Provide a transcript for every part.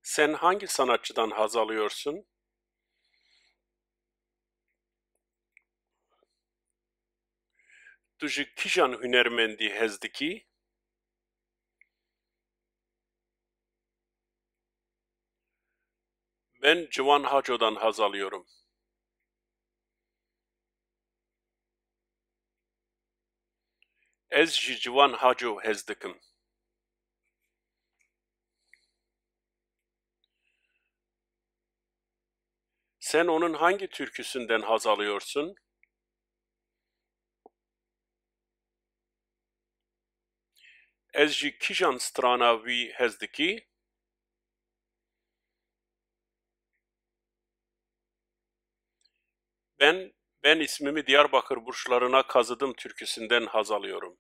Sen hangi sanatçıdan haz alıyorsun? Tu ji kîjan hunermendî hez dikî? Ben Civan Haco'dan haz alıyorum. Ez ji Civan Haco hez dikim. Sen onun hangi türküsünden haz alıyorsun? Ez ji kîjan strana wî hez dikî? Ben ismimi Diyarbakır burçlarına kazıdım türküsünden haz alıyorum.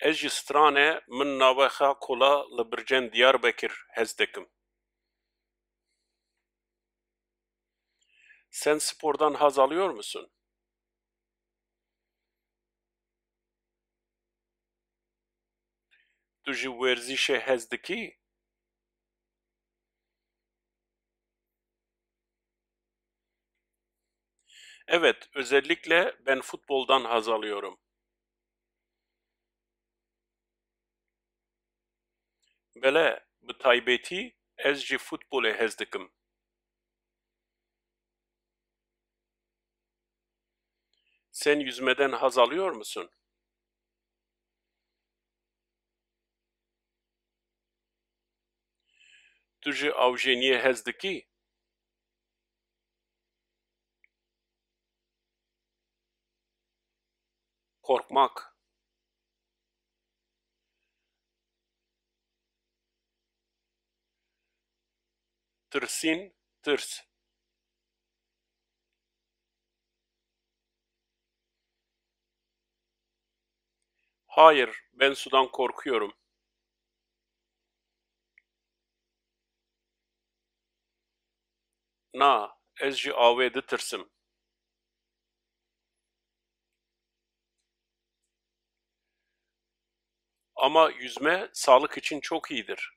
Ez ji stranê min nawexa Kola li Bircên Diyarbekir hez dikim. Sen spordan haz alıyor musun? Tu ji werzîşê hez dikî? Evet, özellikle ben futboldan haz alıyorum. Bele, bi taybetî ez ji futbolê hez dikim. Sen yüzmeden haz alıyor musun? Tu ji avjeniyê hez dikî? Korkmak, tırsîn, tırs. Hayır, ben sudan korkuyorum. Na, ez ji avê ditirsim. Ama yüzme sağlık için çok iyidir.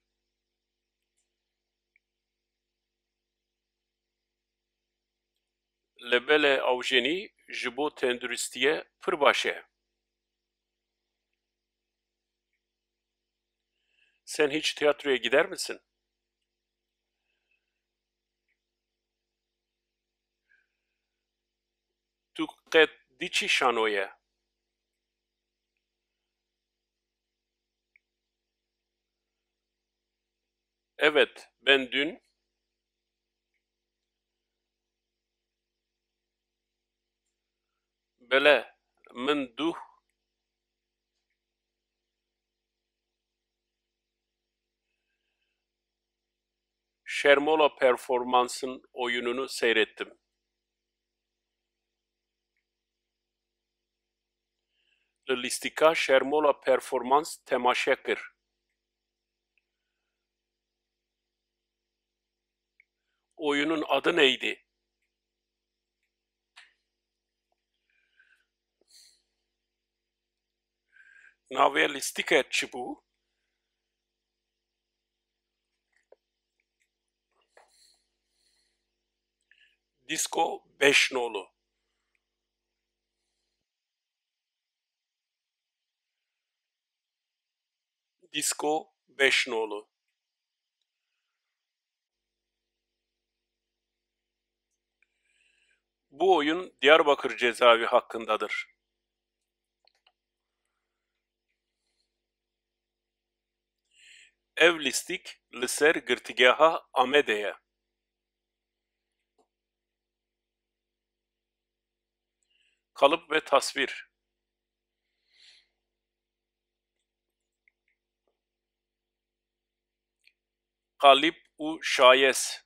Lebele avjenî ji bo tenduristiyê pir baş e. Sen hiç tiyatroya gider misin? Tu qet diçî şanoye? Evet, ben dün bele min duh Şermola Performans'ın oyununu seyrettim. Li lîstika Şermola Performans temaşe kir. Oyunun adı neydi? Navê lîstikê çi bû? Disco beş nolu. Disco beş nolu. Bu oyun Diyarbakır cezaevi hakkındadır. Ev lîstik li ser girtîgeha Amedê ye. Kalıp ve tasvir. Kalip û şayes.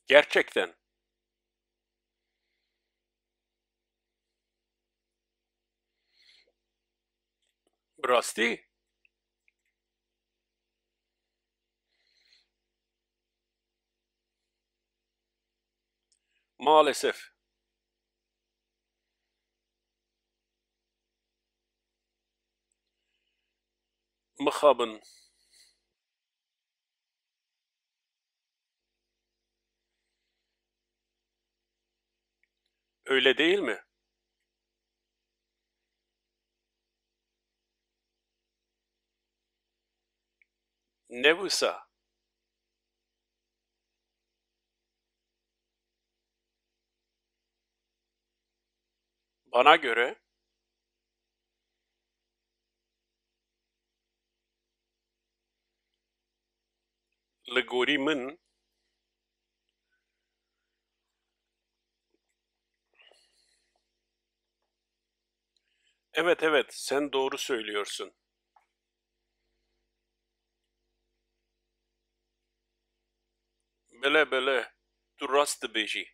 Gerçekten. Rastî? Maalesef. dixabin. Öyle değil mi? Ne vısa? Bana göre li gorî min evet evet sen doğru söylüyorsun. Bele bele tu rast dibêjî.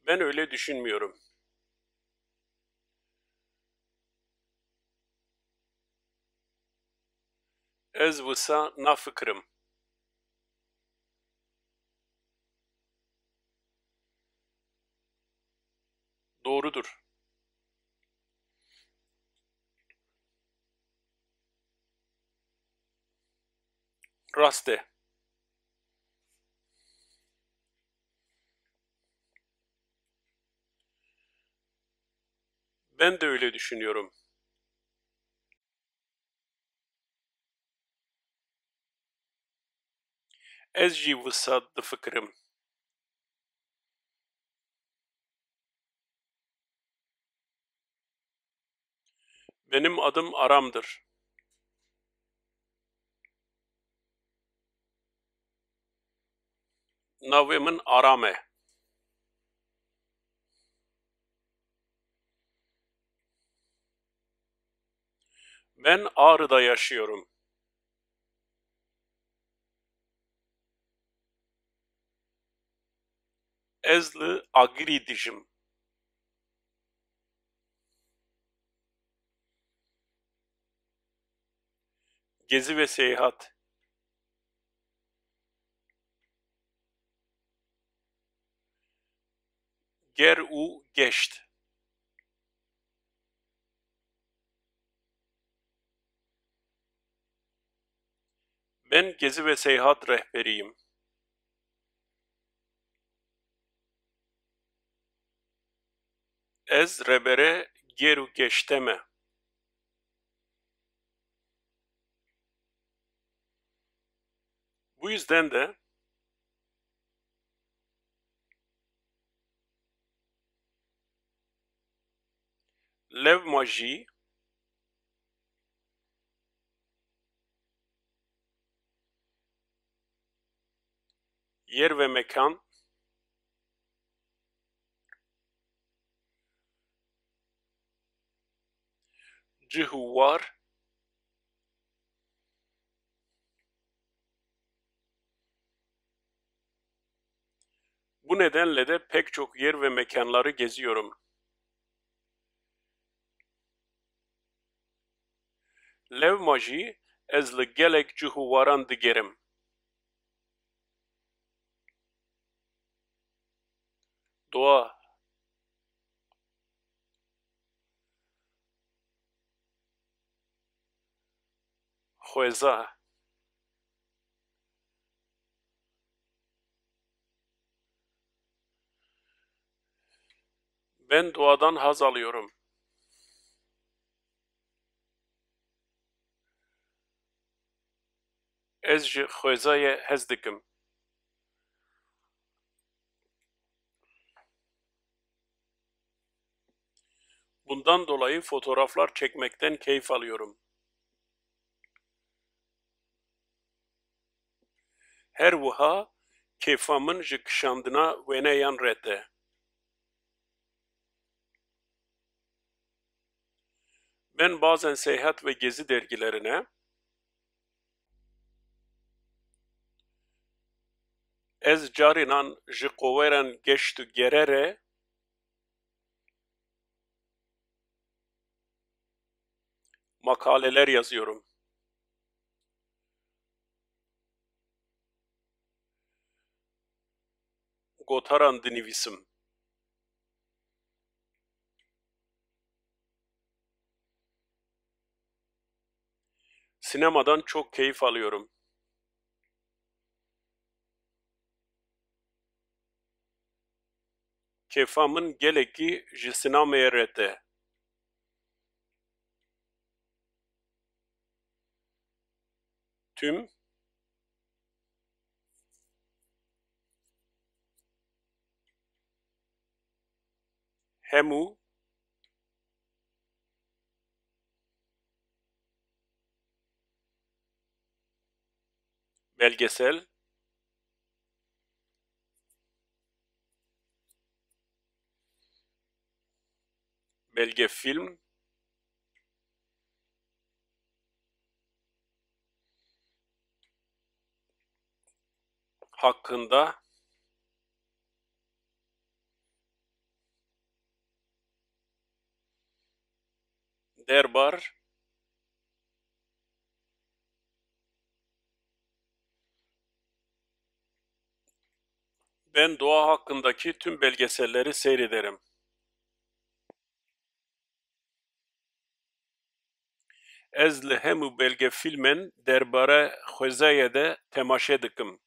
Ben öyle düşünmüyorum. Ez vısa nafikirim. Doğrudur. Rast de. Ben de öyle düşünüyorum. Ez jî vısa difikirim. Benim adım Aram'dır. Navê min Aram e. Ben Ağrı'da yaşıyorum. Ez li Agirî dijim. Gezi ve seyahat. Ger û geşt. Ben gezi ve seyahat rehberiyim. Ez rebere ger û geşte me. Bu yüzden de levma jî yer ve mekan cihû war bu nedenle de pek çok yer ve mekanları geziyorum. Levma jî ez li gelek cihûwaran digerim. Doğa, xweza. Ben doğadan haz alıyorum. Ez ji xwezayê hez dikim. Bundan dolayı fotoğraflar çekmekten keyif alıyorum. Her wiha kêfa min ji kişandina wêneyan re te. Ben bazen seyahat ve gezi dergilerine ez carinan ji qoweran geşt û gerê makaleler yazıyorum. Gotaran dinivîsim. Sinemadan çok keyif alıyorum. Kêfa gelekî ji sinemaya re te. Tüm hemû belgesel belgefilm hakkında derbar ben doğa hakkındaki tüm belgeselleri seyrederim. Ez li hemû belgefilmên derbare xwezayê de temaşe dikim.